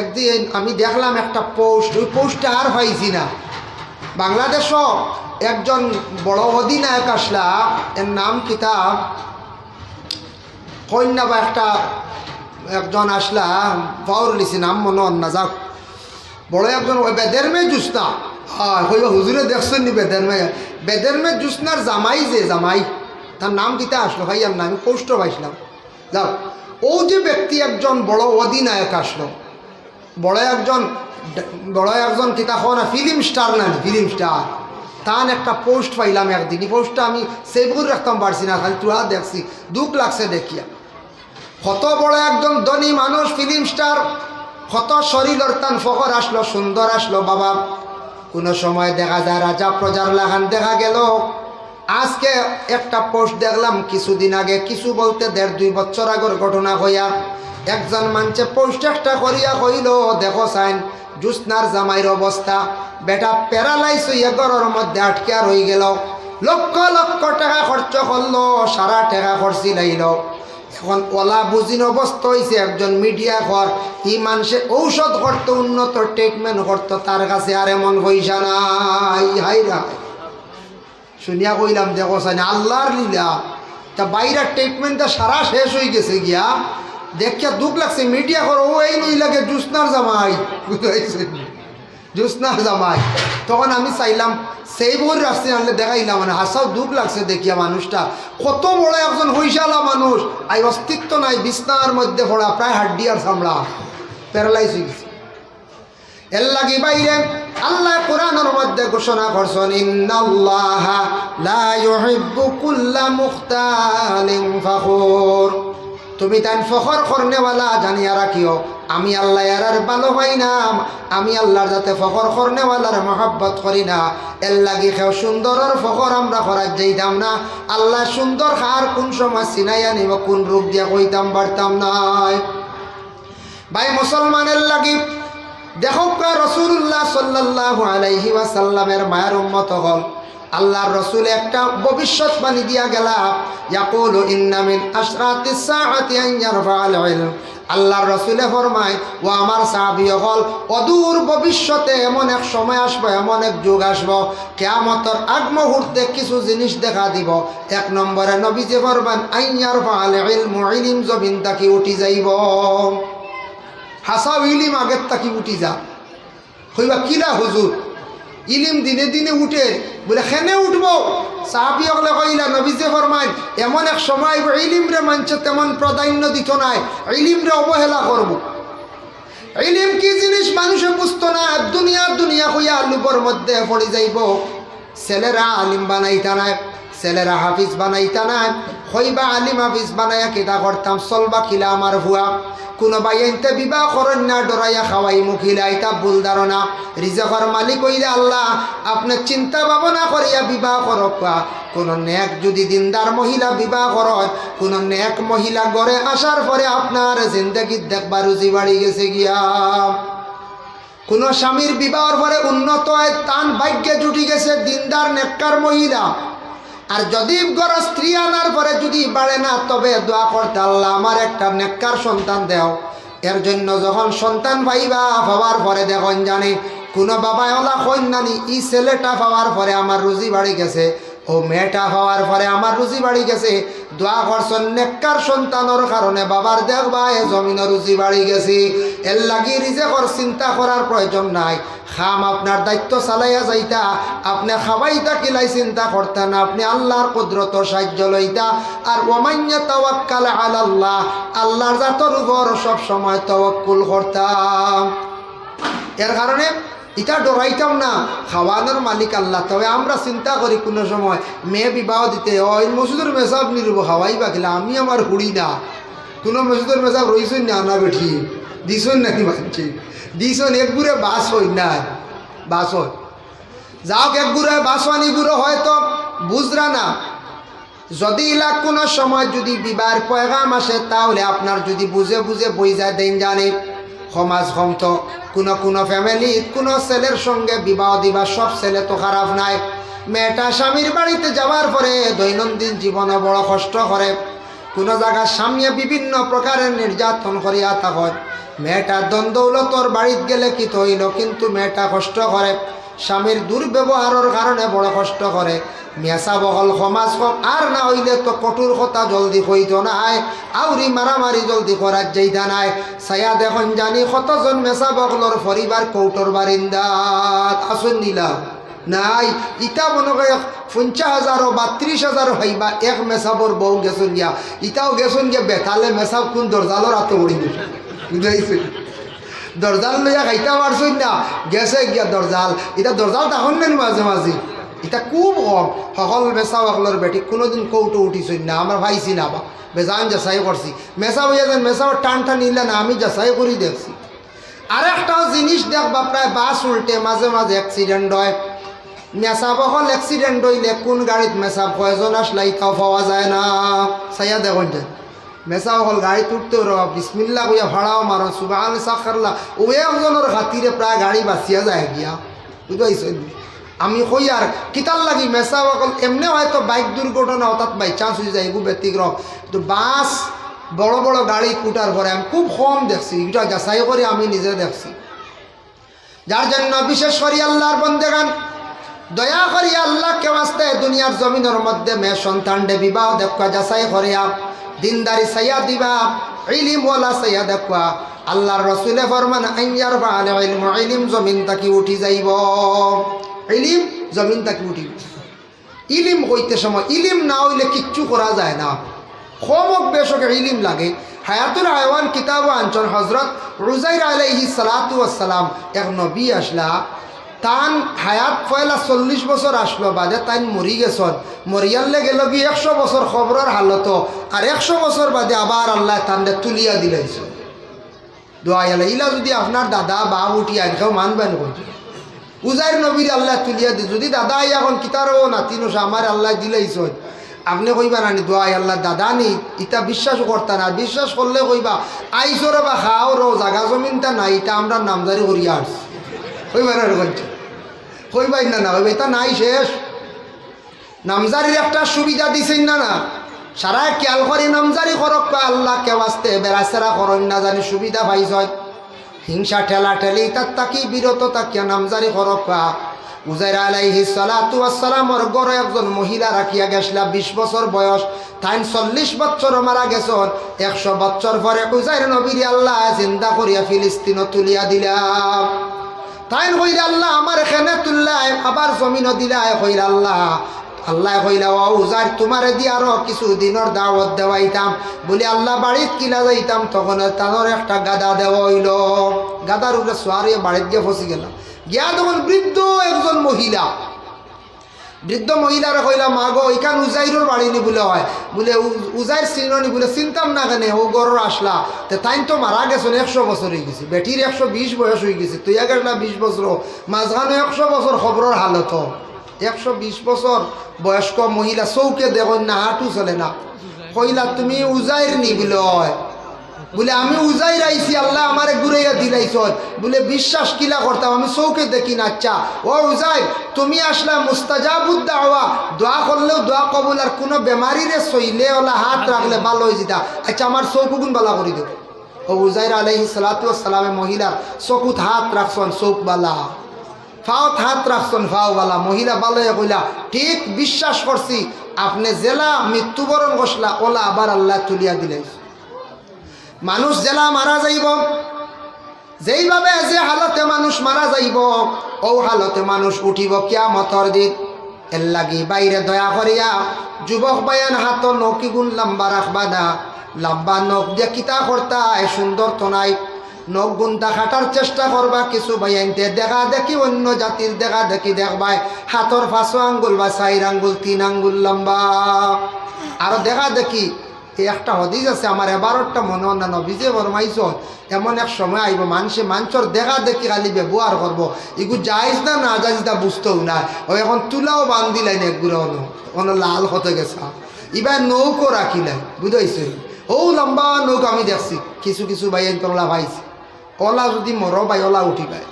একদিন আমি দেখলাম একটা পোস্ট, ওই পোস্টটা আর পাইছি না। বাংলাদেশও একজন বড় অধিনায়ক আসলা, এর নাম কিতাব কন্যা বা একটা একজন আসলা, পাওয়ার লিছি নাম মনে হন না, যাক বড় একজন ওই বেদের মেয়ে জুসনা, হইবা হুজুরে দেখছেন নি বেদের মেয়ে জুসনার জামাই, যে জামাই তার নাম কিতা আসলো ভাই, আর না আমি পোস্টও পাইছিলাম। যাক ও যে ব্যক্তি একজন বড় অধিনায়ক আসলো, বড় একজন কিতা হো না ফিল্ম স্টার, না ফিল্ম স্টার, তান একটা পোস্ট পাইলাম একদিন। এই পোস্টটা আমি সেভ করে রাখতাম পারছি না, খালি তুলা দেখছি, দুঃখ লাগছে দেখিয়া। কত বড় একজন ধনী মানুষ, ফিল্ম স্টার, কত শরীর অর্থান ফখর আসলো, সুন্দর আসলো বাবা। কোনো সময় দেখা যায় রাজা প্রজার লাগান দেখা গেল। আজকে একটা পোস্ট দেখলাম কিছুদিন আগে, কিছু বলতে 1.5-2 বছর আগের ঘটনা হইয়া, একজন মানুষে পোস্ট একটা করিয়া কইল, দেখো সাইন জুসনার জামাইয়ের অবস্থা, বেটা প্যারালাইজ হইয়া ঘরের মধ্যে আটকিয়া রয়ে গেল, লক্ষ লক্ষ টাকা খরচ করলো, সারা টাকা খরচি লাইল। এখন ওলা বুঝিন অবস্থা হয়েছে, একজন মিডিয়া ঘর ই মানুষের ঔষধ করতো, উন্নত ট্রিটমেন্ট করতো, তার কাছে আর এমন পয়সা নাই। হাইরা শুনিয়া কইলাম দেখো সাইন আল্লাহর লীলা, তা বাইরের ট্রিটমেন্টটা সারা শেষ হয়ে গেছে গিয়া, দেখিয়া দুঃখ লাগছে। মিডিয়া ঘর ও এই নই লাগে জুসনার জামাই, বুঝাইছে জুসনার জামাই। তখন আমি চাইলাম সেই বই রাস্তায় আনলে দেখাইলাম, মানে হাসাও দুঃখ লাগছে দেখিয়া। মানুষটা কত বড় একজন হইসালা মানুষ, আই অস্তিত্ব নাই, বিছনার মধ্যে পড়া, প্রায় হাড্ডি আর চামড়া, প্যারালাইজ হয়ে গেছে। এর লাগি বাইরে আল্লাহ কোরআনের মধ্যে ঘোষণা করছেন, ইন্নাল্লাহা লা ইউহিব্বু কুল্লা মুখতালিন ফাখুর। তুমি তাই ফখর করনেওয়ালা জানিয়া রাখিও, আমি আল্লাহ এরার ভালো পাই না, আমি আল্লাহর যাতে ফখর করনেওয়ালার মহব্বত করি না। এর লাগি খেও সুন্দরের ফখর আমরা করার যাইতাম না। আল্লাহ সুন্দর খার কোন সময় চিনাইয়া নিব, কোন রূপ দিয়া কইতাম পারতাম নাই। ভাই মুসলমানের লাগি দেখো রাসূলুল্লাহ সাল্লাল্লাহু আলাইহি ওয়াসাল্লামের মায়ের উম্মত হল, আল্লাহর রসুল একটা ভবিষ্যৎবাণী দিয়া গেলা, ইয়াকুলু ইন্না মিন আশরাতিস সাআতি আন ইয়ারফাআল ইলম। আল্লাহর রসুলে ফরমায়, ও আমার সাহাবী হল, অদূর ভবিষ্যতে এমন এক সময় আসবে, এমন এক যুগ আসবো, কিয়ামতের আগ মুহূর্তে কিছু জিনিস দেখা দিব। 1 নম্বরে নবীজি ফরমান, আন ইয়ারফাআল ইলমু, ইলম জমিন তাকি উঠি যাইব। হাসাও ইলিম আগের তাকি উঠি যা, হইবা কিলা হুজুর ইলিম দিনে দিনে উঠে, বলে খেনে উঠবো। সাহাবী হলে কইলা, নবীজি ফরমাইন, এমন এক সময় ইলিমরে মানছে তেমন প্রাধান্য দিত নাই, ইলিমরে অবহেলা করব। ইলিম কি জিনিস মানুষে বুঝতো না, দুনিয়া হইয়া লুপর মধ্যে পড়ে যাইব। ছেলেরা আলিম বানাইতা নাই, ছেলেরা হাফিজ বানাইতা নাই, হইবা আলিম হাফিজ বানাইয়া কেটা করতাম, চলবা কিলা আমার ভুয়া। কোনো ভাই এনতে বিবাহ করেন না, ডরাইয়া খাওয়াই মুখিলা, এটা ভুল ধারণা। রিজেকর মালিক হইলে আল্লাহ, আপনার চিন্তা ভাবনা করিয়া বিবাহ করক। কোনো নেক যদি দিনদার মহিলা বিবাহ করত, কোনো নেক মহিলা ঘরে আসার পরে আপনার জিন্দগির দেখবার রুচি বাড়ি গেছে গিয়া। কোনো স্বামীর বিবাহর পরে উন্নত হয়, তান ভাগ্যে জুটি গেছে দিনদার নেককার মহিলা। আর যদি ঘর স্ত্রী আনার পরে যদি বাড়ে না, তবে দোয়া করতে, আল্লাহ আমার একটা নেককার সন্তান দেও। এর জন্য যখন সন্তান পাইবা, পাওয়ার পরে দেখুন জানি কোনো বাবা ওলা কন্যানি, ই ছেলেটা পাওয়ার পরে আমার রুজি বাড়ি গেছে, ও মেয়েটা পাওয়ার পরে আমার রুজি বাড়ি গেছে। দোয়া করছেন নেককার সন্তানের কারণে বাবার দেখবা এ জমিনের রুজি বাড়ি গেছে। এর লাগি রিজেকর চিন্তা করার প্রয়োজন নাই। খাম আপনার দায়িত্ব চালাইয়া যাইতা, আপনি খাবাইতা কিলাই চিন্তা করতেন, আপনি আল্লাহর কুদরত সাহায্য লইতা। আর ওমাইয়া তাওয়াক্কাল আলাল্লাহ, আল্লাহর জাতর উপর সব সময় তাওয়াক্কুল করতাম। এর কারণে এটা ডরাইতাম না, খাওয়ানোর মালিক আল্লাহ। তবে আমরা চিন্তা করি কোনো সময় মেয়ে বিবাহ দিতে, ওই মসজিদের মেসাব নিরব খাওয়াই বা খেলা, আমি আমার হুড়ি না। কোনো মসজিদের মেসাব রইছেন না, আনা বেঠি দিছন নাকি মানছি দিছন, এক গুড়ে বাস হই না, বাস হয় যাও এক গুড়ে বাস হয়নি, গুড়ো হয়তো বুঝরা না। যদি ইলা কোনো সময় যদি বিবাহের পয়গাম আসে, তাহলে আপনার যদি বুঝে বুঝে বই যায় দেন জানে সমাজ কমত। কোনো ফ্যামিলি কোনো ছেলের সঙ্গে বিবাহ দিবা, সব ছেলে তো খারাপ নাই। মেয়েটা স্বামীর বাড়িতে যাওয়ার পরে দৈনন্দিন জীবনে বড় কষ্ট করে, কোনো জায়গায় স্বামী বিভিন্ন প্রকারের নির্যাতন করিয়া থাকত। মেয়েটা দ্বন্দ্বৌলতর বাড়িত গেলে কি হইল, কিন্তু মেয়েটা কষ্ট করে, স্বামীর দুর্ব্যবহারের কারণে বড় কষ্ট করে। মেসা বহল সমাজ হোক, আর না হইলে তো কঠোর কথা জলদি হইত নাই, আউরি মারামারি জলদি করার যাইতা নাই। ছায়া দেখুন জানি কতজন মেসা বহলর পরিবার কৌটোর বারিন্দাত আসুন নিলাম নাই। ইটা মনে করে 50,000 বা 30,000 হইবা এক মেসাবর বউ গেছুন গিয়া, ইটাও গেছুন গিয়া বেতালে মেসাব কোন দরজালর হাতে পড়ি বুঝাইছে, দরজাল লইয়া খাইতে পারছই না, গেছে গিয়া দরজাল। এটা দরজাল তখন নেন মাঝে মাঝে, এটা খুব কম। সকল মেসা সকলের বেটি কোনোদিন কৌটো উঠিছই না, আমরা ভাইছি না বা বেজান যাচাই করছি। মেসা হইয়া যেন মেসাও টানটা নিলে না, আমি যাচাই করি দেখছি। আরেকটাও জিনিস দেখবা, প্রায় বাস উল্টে মাঝে মাঝে অ্যাক্সিডেন্ট হয়। মেসাব হল অ্যাক্সিডেন্ট হইলে কোন গাড়িত মেসাব কয়জন আসলে ইটাও পাওয়া যায় না। সাইয়া দেখুন যে মেসাও হল গাড়ি তুলতে বিসমিল্লা কইয়া ভাড়াও মারো সুবাহান সাখারলা, ও একজনের খাতিরে প্রায় গাড়ি বাঁচিয়া যায় গিয়া, বুঝতে। আমি কই আর কিতার লাগি মেসা অকল এমনি হয়তো বাইক দুর্ঘটনা অর্থাৎ বাই চান্স হয়ে যায়, এগুলো ব্যতিক্রম। কিন্তু বাস বড় বড় গাড়ি কুটার পরে আমি খুব কম দেখছি, এটা যাচাই করে আমি নিজে দেখছি। যার জন্য বিশেষ করি আল্লাহর বন্দেগান দয়া করিয়া আল্লাহকে ওয়াস্তে দুনিয়ার জমিনের মধ্যে মেয়ে সন্তানডে বিবাহ দেখা যাচাই করিয়া দিনদারি সাইয়া দিবা, ইলিম ওয়ালা সাইয়া দেখা। আল্লাহর রসুলে ফরমান আইয়ার বাল ইলম, ইলিম জমিন তাকি উঠি যাইব, ইলিম জমিন তাকি উঠিব। ইলিম হইতে সময় ইলিম না হইলে কিচ্ছু করা যায় না, কমক বেশকে ইলিম লাগে। হায়াতুল হায়ওয়ান কিতাব আনছন হজরত উজাইর আলাইহিস সালাতু ওয়াস সালাম, এক নবী আসলা, তান হায়াত পয়লা 40 বছর আসলো, বাদে তাই মরি গেছন। মরিয়ালে গেল কি 100 বছর খবরের হালত, আর 100 বছর বাদে আবার আল্লাহ তান্ডে তুলিয়া দিলাইছ। দোয়া ইলা যদি আপনার দাদা বা উঠি আজকেও মানবেন বলছে উজাইর নবীর আল্লাহ তুলিয়া দি, যদি দাদা এখন কিতারও নাতিনো আমার আল্লাহ দিলাইছ, আপনি কইবা নানি দোয়া আল্লাহ দাদা নি, ইটা বিশ্বাসও করতা না। বিশ্বাস করলে কইবা আইসরে বা খাও রো জাগা জমিনটা নাই, এটা আমরা নামজারি করিয়া আসছি, কইবার আর বলছে কইবাই না না কইবা এটা নাই শেষ। নামজারির একটা সুবিধা দিছেন না না, সারা খেয়াল করি নামজারি করক আল্লাহ কে বাঁচতে বেড়াচেরা করেন না জানি সুবিধা পাইছ। হিংসা ঠেলা ঠেলি তার তাকি বিরত তাকিয়া নামজারি করক। উজাইর আলাইহিস সালাতু ওয়াস সালামর গড়ে একজন মহিলা রাখিয়া গেছলা, 20 বছর বয়স, তাই 40 বছর মারা গেছন। 100 বছর পরে উজাইর নবীর আল্লাহ জিন্দা করিয়া ফিলিস্তিন তুলিয়া দিলাম। তাই কইরা আল্লাহ আমার এখানে তুললাই, আবার জমিনও দিলাই। কইরা আল্লাহ আল্লাহ কইলা ও উজাইর তোমারে দিয়ে আরো কিছু দিনের দাওয়াত দেওয়াইতাম বলি আল্লাহ বাড়িত কিলা যাইতাম, তখন তানোর একটা গাদা দেওয়া হইল। গাদার উপরে সোয়ারিয়ে বাড়িত গিয়ে ফসি গেলাম। গিয়া তখন বৃদ্ধ একজন মহিলা, বৃদ্ধ মহিলারা কইলা মা গো এখান উজাইরের বাড়ি নি বলে হয়, বলে উজাইর চিনি বলে চিনতাম না কেন, ও গরর আসলা তো তাই তো মারা গেছেন 100 বছর হয়ে গেছে, বেটির 120 বয়স হয়ে গেছে, তুই গেছলা 20 বছর, মাঝখানে 100 বছর খবরের হালত। 120 বছর বয়স্ক মহিলা চৌকে দেখুন না, হাঁটু চলে না। কইলা তুমি উজাইর নি বলে হয়, বলে আমি উজাইর আইছি, আল্লাহ আমারে ঘুরাইয়া দিলাইছ। বলে বিশ্বাস কিলা করতাম, আমি চৌকে দেখি না। আচ্ছা ও উজাইর তুমি আসলা মুস্তাজাবুদ দাওয়া, দোয়া করলেও দোয়া কবুল, আর কোনো বেমারিরে সইলে ওলা হাত রাখলে ভালো হয়ে যেতা। আচ্ছা আমার চৌকুগুন বালা করে দেব। ও উজাইর আলাইহিস সালাতু ওয়াস সালামে মহিলার চকুত হাত রাখছন, চৌক বালা, ফাওত হাত রাখছন, ফাও বালা। মহিলা ভালো কইলা ঠিক বিশ্বাস করছি, আপনি জেলা মৃত্যুবরণ করছলা ওলা আবার আল্লাহ তুলিয়া দিলাইছ। মানুষ জেলা মারা যাইব, যেইভাবে যে হালতে মানুষ মারা যাইব ও হালতে মানুষ উঠিব কিয়ামতর দিন। এর লাগি বাইরে দয়া করিয়া যুবক বায়ান হাত নৌকি গুণ লম্বা রাখবা না, লম্বা নখ দিয়ে কিতা করতা সুন্দর তো নাই, নখ গুণটা খাটার চেষ্টা করবা। কিছু বায়ানতে দেখা দেখি অন্য জাতির দেখা দেখি দেখবাই হাতর 5 আঙ্গুল বা 4 আঙ্গুল 3 আঙ্গুল লম্বা। আরো দেখা দেখি একটা হদিস আছে আমার এবারটা মনে না, নবীজে ফরমাইছ এমন এক সময় আইব মানুষের দেখা দেখি খালি ব্যবহার করবো, এগুলো যাইজ না না যাইজ তা বুঝতেও না। ও এখন তুলাও বান্ধিলাই না, একগুলো অন লাল হতে গেছে, এবার নৌকো রাখিলাই, বুঝাইছে। ও লম্বা নৌক আমি দেখছি, কিছু কিছু ভাই তোলা ভাইছি, ওলা যদি মর ভাই ওলা উঠিবাই,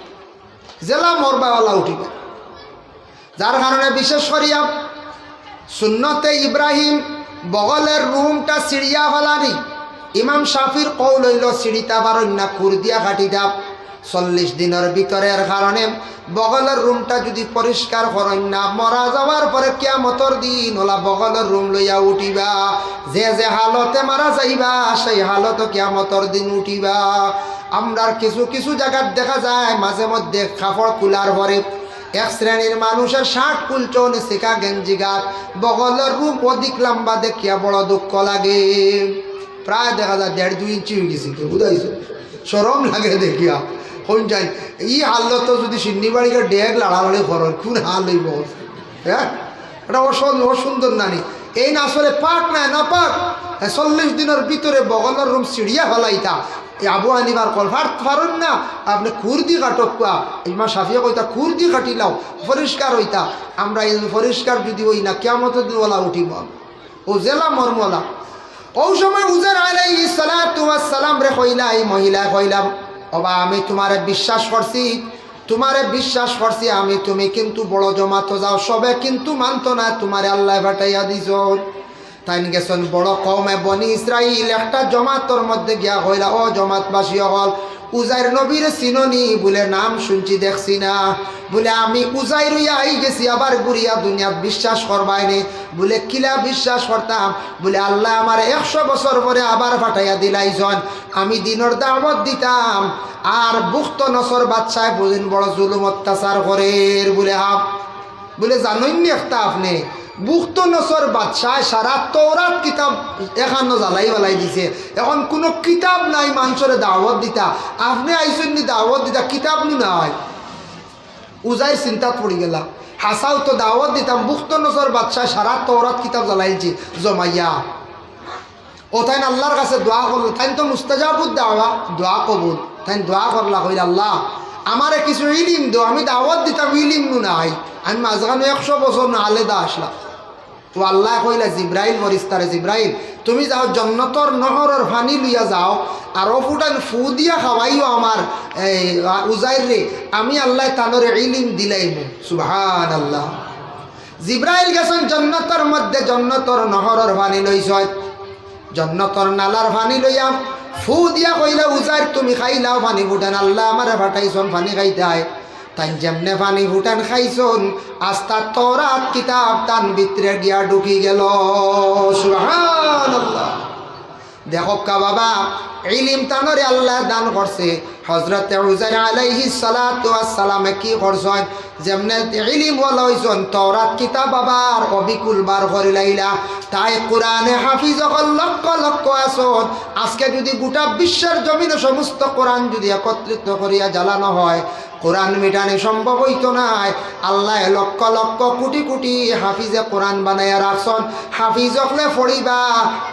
জেলা মরবা ওলা উঠিবাই। যার কারণে বিশেষ করিয়া সুন্নতে ইব্রাহিম বগলের রুমটা সিঁড়িয়া ফেলানি, ইমাম শাফির কৌল হইল সিঁড়িতা পারন না খুর দিয়া কাটিতা 40 দিনের ভিতরের কারণে বগলের রুমটা যদি পরিষ্কার করেন না মরা যাওয়ার পরে কিয়ামতর দিন ওলা বগলের রুম লইয়া উঠিবা যে যে হালতে মারা যাইবা সেই হালত কিয়ামতর দিন উঠিবা। আমরার কিছু কিছু জায়গায় দেখা যায় মাঝে মধ্যে কাপড় খুলার পরে এক শ্রেণীর মানুষের শার্ট কুলচন শিকা গেঞ্জি গাত বগলের রুম অধিক লম্বা দেখিয়া বড় দুঃখ লাগে। প্রায় দেখা যায় 1.5-2 ইঞ্চি হয়ে গেছে, বুঝাইছো? সরম লাগে দেখিয়া। কোন যাই ই হালত যদি সিন্নি বাড়িকে ডেক লাড়ালাড়ি করেন কোন হাল হইব? হ্যাঁ, এটা অসুন্দর নানি। এই না আসলে পাক না পাক 40 দিনের ভিতরে বগলের রুম সিঁড়িয়া ফেলাইতা আবু হানিফার কল ফারুন না আপনি খুর দি কাটক পা ইমা সাফিয়া কইতা খুর দি কাটিলাও পরিষ্কার হইতা। আমরা এই পরিষ্কার যদি হই না কিয়ামত দিওয়ালা উঠিব ও জেলা মরমলা। ওই সময় উজার আলাইহিস সালাতু ওয়াস সালাম রে কইলা এই মহিলা কইলাম ওবা আমি তোমারে বিশ্বাস করছি আমি, তুমি কিন্তু বড় জমাত যাও সবে কিন্তু মানতো না, তোমারে আল্লাহ ফাটাইয়া দিছ। তাই গেছেন বড় কওমে বনি ইসরাইল একটা জমাতর মধ্যে গিয়া কইলা ও জমাতবাসী হল উজাইর নবীর চিননি বলে নাম শুনছি দেখছি না, বলে আমি উজাইর হইয়া আই গেছি আবার গুড়িয়া দুনিয়াত বিশ্বাস করবাইনি। বলে কিলা বিশ্বাস করতাম? বলে আল্লাহ আমার 100 বছর পরে আবার ফাটাইয়া দিলাইছন, আমি দিনের দাওয়াত দিতাম আর বুখত নসর বাদশায় বুঝেন বড় জুলুম অত্যাচার করে। বলে জানেননি একটা আপনি বুখত নসর বাদশাহ সারা তৌরাত কিতাব এখানো জ্বালাই বেলাই দিছে, এখন কোনো কিতাব নাই মানুষরে দাওয়াত দিতা, আপনি আইসেন নি দাওয়াত দিতা কিতাব নি নাই। উজাইর চিন্তাত পড়ি গেলা হাসাও তো দাওয়াত দিতাম বুখত নসর বাদশাহ সারা তৌরাত কিতাব জ্বালাইছি জমাইয়া। ও তাই আল্লাহর কাছে দোয়া করল, তাই তো মুস্তাজাবুদ দোয়া কবুল। তাই দোয়া করলা কইল আল্লাহ আমারে কিছু ইলিম দো, আমি দাওয়াত দিতাম ইলিম নু নাই, আমি মাঝখানে 100 বছর না আলেদা আসলাম। তো আল্লাহ কইলা জিব্রাইল ফরিস্তারে জিব্রাইল তুমি যাও জন্নতর নহরের পানি লইয়া যাও আর ফুটান ফু দিয়া খাওয়াইও আমার উজাইর রে, আমি আল্লাহ তানরে ইলিম দিলাইব। সুবহানাল্লাহ। জিব্রাইল গেছেন জন্নতর মধ্যে, জন্নতর নহরের পানি লইছয়, জন্নতর নালার পানি লইয়া ফু দিয়া কইলা উজাইর তুমি খাইলাও পানি ফুটান, আল্লাহ আমারে ফাটাইছন পানি খাইতে। তাই যেমনে পানি ফুটান খাইছন আস্তা তৌরাত কিতাব তান ভিতরে গিয়া ঢুকি গেল। সুবহানাল্লাহ। দেখো কা বাবা ইলিম তানরে আল্লাহ দান করছে। হযরত উজাইর আলাইহিস সালাতু ওয়াস সালামে কি করছেন? যেমনে ইলিম ওয়ালা হইছেন তৌরাত কিতাব আবার অবিকুল বার করে লাইলা। তাই কোরআনে হাফিজ লক্ষ লক্ষ আসন। আজকে যদি গোটা বিশ্বের জমিনে সমস্ত কোরআন যদি একত্রিত করিয়া জ্বালানো হয় কোরআন মিটানি সম্ভব হইতো নাই। আল্লাহ লক্ষ লক্ষ কোটি কোটি হাফিজে কোরআন বানাইয়া রাখছন। হাফিজ হকলে পড়িবা,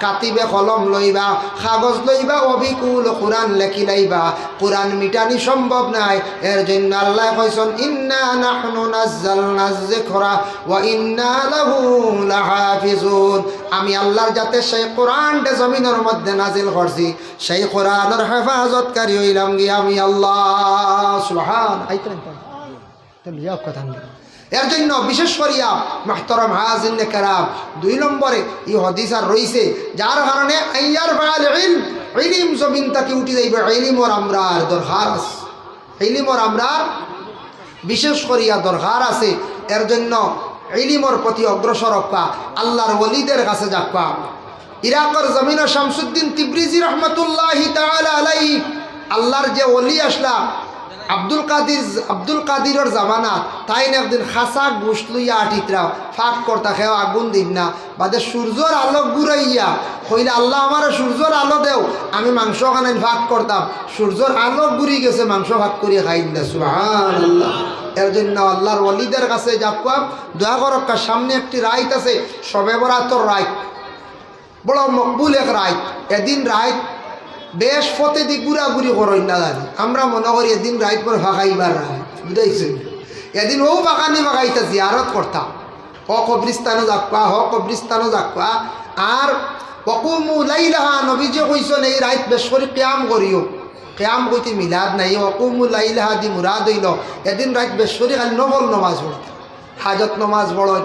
কাতিবে কলম লইবা, কাগজ লইবা, অবিকুল কোরআন লেখি লাইবা, কোরআন মিটানি সম্ভব নাই। এর জন্য আল্লাহ কইছেন ইন্না নাহনু নাযালনা যিকরা ওয়া ইন্না লাহু লাহাফিজুন। আমি আল্লাহর যাতে সেই কোরআনটা জমিনের মধ্যে নাজিল করছি সেই কোরআনের হেফাজতকারী হইলাম গিয়ে আমি আল্লাহ। সুবহান। এর জন্য বিশেষ করিয়া মুহতারাম হাজিরিন কেরাম 2 নম্বরে এই হাদিস আর রইছে যার কারণে আইয়ার ফাল ইলম জমিন থেকে উঠে যাইবে। ইলম ওর আমরার দরকার আছে, ইলম ওর আমরার বিশেষ করিয়া দরকার আছে। এর জন্য ইলমের প্রতি অগ্রসর হওয়া, আল্লাহর ওলিদের কাছে যাওয়া। ইরাকের জমিনে শামসুদ্দিন তিবরিজি রহমতুল্লাহি তাআলা আলাইহি আল্লাহর যে ওলি আসলা আব্দুল কাদিরের জামানা তাই না একদিন খাসা গোশত লইয়া আটিতরা ফাঁক করতা খেও আগুন দিন না বাদে সূর্যর আলো ঘুরাইয়া কইলে আল্লাহ আমার সূর্যর আলো দেও, আমি মাংস খানাই ভাগ করতাম, সূর্যর আলো ঘুরি গেছে মাংস ভাগ করিয়া খাই না। সুবহানাল্লাহ। এর জন্য আল্লাহর ওলিদের কাছে যাওয়া দয়া করক্কা। সামনে একটি রাইত আছে শবে বরাতর রাইত, বড় মকবুল এক রাইত। এদিন রাইত বেশ ফতে দি ঘুরাঘুরি করই না জানি, আমরা মনে করি এদিন রাইত পর ফাঁকাইবার রায় বুঝাইছেন। এদিন ও বাগানি বাগাইতা জিয়ারত করতাম, কবরিস্তানও যাক্কা কবরিস্তানও যাক্কা। আর অকুমু লাইলাহা নবীজি কইছেন এই রাইত বেশ করে ক্যাম করিও, ক্যাম কইতে মিলাদ নাই। অকুমু লাইলাহা দি মুরাদ হইল এদিন রাইত বেশ করে খালি নফল নমাজ পড়তাম, হাজত নমাজ পড়েন,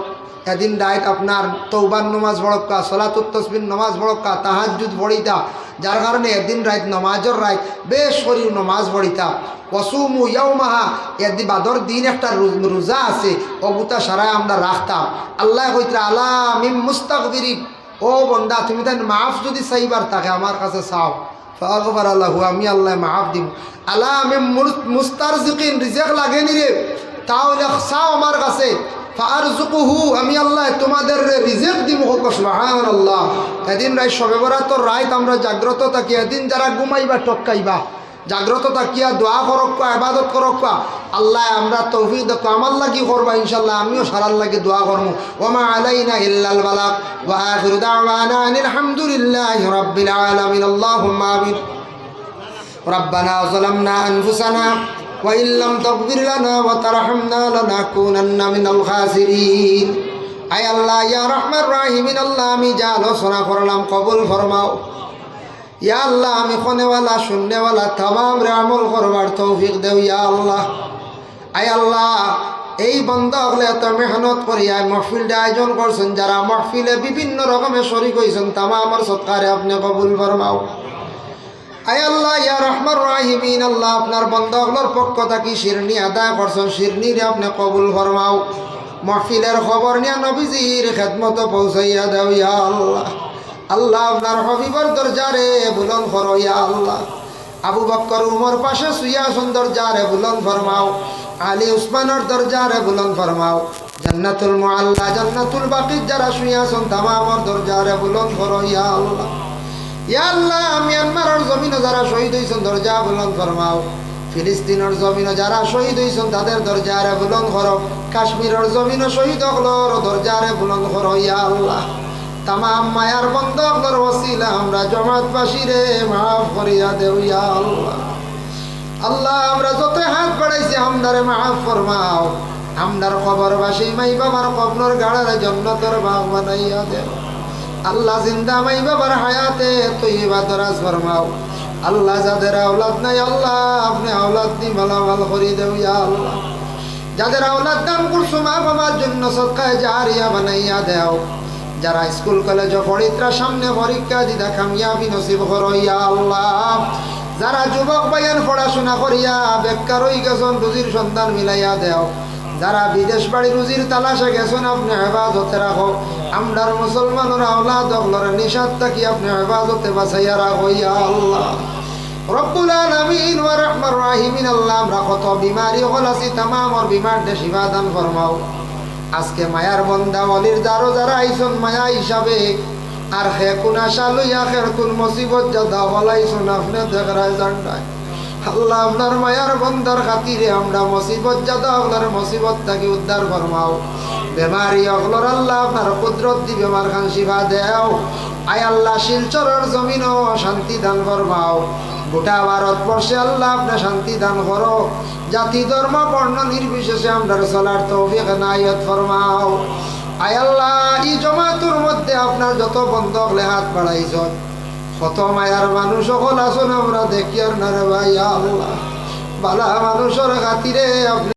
এদিন রাইত আপনার তৌবার নমাজ পড়ক্কা, সলাতুত তসবির নমাজ পড়ক্কা, তাহাজ্জুদ পড়িতা, যার কারণে এদিন রাইত নমাজর রাইত বেশ করি নমাজ পড়িতা। ওয়াসুমু ইয়াউমাহা, এদিন বাদর দিন একটা রোজা আছে, অগুতা সারায় আমরা রাখতাম। আল্লাহ কইতরা আলা মিম মুস্তাগফিরিন, ও বন্দা তুমি তাই মাফ যদি চাইবার থাকে আমার কাছে চাও, ফাগফার আল্লাহু, আমি আল্লাহ মাফ দিব। আলা মিম মুস্তারজিকিন, রিজিক লাগেনি রে, তাহলে চাও আমার কাছে, ফারজুকুহু, আমি আল্লাহ তোমাদের রিজিক দিব। সুবহানাল্লাহ। এদিন রাত শবে বরাতর রাত আমরা জাগ্রত থাকি। এদিন যারা ঘুমাইবা টপকাইবা, জাগ্রত থাকিয়া দোয়া করক্কা, ইবাদত করক্কা, আল্লাহ আমরা তৌফিক দেখো। আমার লাগি করবা ইনশাআল্লাহ, আমিও সারার লাগি দোয়া করবো। ওমা আলাইনা ইল্লাল বালাগ, ওয়া আখিরু দাওয়ানা আনিল হামদুলিল্লাহি রাব্বিল আলামিন। আল্লাহুম্মা আমিন। রব্বানা যালামনা আনফুসানা ওয়া ইল্লাম তাগফির লানা ওয়া তারহামনা লানাকুনান্না মিনাল খাসিরিন। আয় আল্লাহ, ইয়া রাহমান রাহিমিন, আল্লাহ আমি যা আলোচনা করলাম কবুল ফরমাও। ইয়া আল্লাহ আমি খনেওয়ালা শুননেওয়ালা তামাম রে আমল করবার তৌফিক দেও ইয়া আল্লাহ। আয় আল্লাহ, এই বন্ধ হলে এত মেহনত করিয়া মহফিলটা আয়োজন করছেন, যারা মহফিলে বিভিন্ন রকমের শরীক হয়েছেন, তামামের সৎকারে আপনি কবুল ফরমাও। আয় আল্লাহ, ইয়া রাহমান রাহিমিন, আল্লাহ আপনার বন্ধগুলোর পক্ষ থাকি শিরনি আদায় করছেন, শিরনিরে আপনি কবুল ফরমাও। মহফিলের খবর নিয়ে নবীজির খেদমত পৌঁছাইয়া দেও ইয়া আল্লাহ। আল্লাহ আপনার হবিবর দরজারে বুলন্দ করো ইয়া আল্লাহ। আবু বকর উমর পাশে শুইয়াছেন, দরজারে বুলন্দ ফরমাও। আলী উসমানের দরজারে বুলন্দ ফরমাও। জান্নাতুল মুআল্লা, জান্নাতুল বাকির যারা শুইয়াছেন, তামামর দরজারে বুলন্দ করো ইয়া আল্লাহ। ইয়া আল্লাহ, মিয়ানমারের জমিনে যারা শহীদ হয়েছেন, দরজা বুলন্দ ফরমাও। ফিলিস্তিনের জমিনে যারা শহীদ হয়েছেন, তাদের দরজারে বুলন্দ করো। কাশ্মীরের জমিনে শহীদ হকলর দরজারে বুলন্দ করো ইয়া আল্লাহ। তামাম মায়ার বন্ধকর ওসিলা আমরা জমাতবাসীরে মাফ করিয়া দেও ইয়া আল্লাহ। আল্লাহ আমরা যত হাত বাড়াইছি আমদারে মাফ ফরমাও। আমদার কবরবাসী মাই বাবার কবর গাড়ার জান্নাতের বাগ বানাইয়া দেও। আল্লাহ জিন্দা মাই বাবার হায়াতে তৈবা দরাজ ফরমাও। আল্লাহ যাদের আওলাদ নাই, আল্লাহ আপনি আওলাদ দি মালামাল করি দেও ইয়া আল্লাহ। যাদের আওলাদ দান করছো, মা বাবার জন্য সদকায়ে জারিয়া বানাইয়া দেও। যারা স্কুল কলেজ পড়িত্রা সামনে পরীক্ষা দিদা কামিয়াবি নসিব করো ইয়া আল্লাহ। যারা যুবক ভাইয়ান পড়াশোনা করিয়া বেকার হয়ে গেছেন, রুজির সন্ধান মিলাইয়া দেও। যারা বিদেশ বাড়ি রুজির তালাশে গেছেন, আপনি হেফাজতে রাখো। আমরার মুসলমানের আওলাদ হলরে নিষাদ থাকি আপনি হেফাজতে বাঁচাইয়া রাখো ইয়া আল্লাহ। রব্বুল আলামিন ওয়া রাহমান রাহিমিন, আল্লাহ আমরা কত বিমারি হল আছি, তামামর বিমার দে শিফা দান ফরমাও। আজকে মায়ার বন্দা অলির দ্বারো যারা আইসন মায়া হিসাবে, আর হে কোন আশা লইয়া খের কোন মুসিবত যাদা বলাইছন, আপনি দেখরায় জানটায়। আল্লাহ আপনার মায়ার বন্দার খাতিরে আমরা মুসিবত যাদা আপনার মুসিবত থাকি উদ্ধার ফরমাও। বেমারি অগলর আল্লাহ আপনার কুদরত দি বেমার খান শিফা দেও। আয় আল্লাহ, শিলচরের জমিনও শান্তি দান ফরমাও। গোটা ভারতবর্ষে আল্লাহ আপনি শান্তি দান করো। জাতি ধর্ম বর্ণ নির্বিশেষে আমরা চলার তৌফিক নাইয়ত ফরমাও। আয় আল্লাহ, এই জমাতুর মধ্যে আপনার যত বন্ধক হাত বাড়াইছ, কত মায়ার মানুষ সকল আসুন আমরা দেখি আর না রে ভাই আল্লাহ। বালা মানুষের খাতিরে আপনি